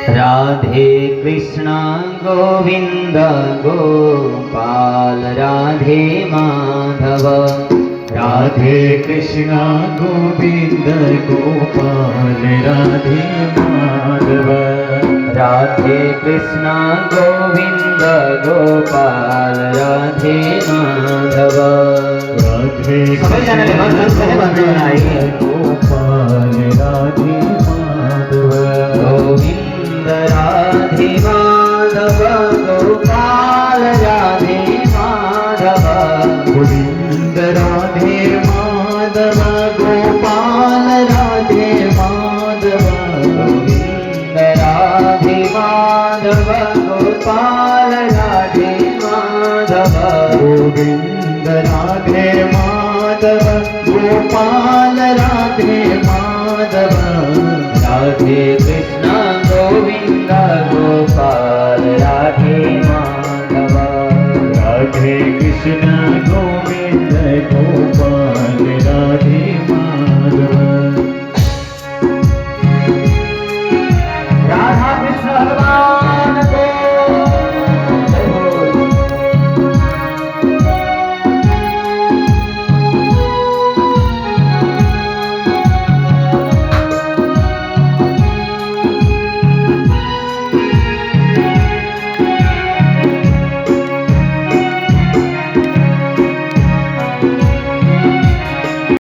Radhe Krishna Govind Gopal Radhe Madhav. Radhe Krishna Govind Gopal Radhe Madhav. Radhe Krishna Govind Gopal Radhe Madhav. Radhe Krishna Gopal Radhe Madhav. Govind Radhe Madhav Gopal Radhe Madhav. Govind Radhe Madhav Gopal Radhe Madhav. Govind Radhe Madhav Gopal Radhe Madhav. Govind Radhe Madhav Gopal Radhe Madhav. Radhe Krishna Govind Gopal Radhe Madhav. Radhe Krishna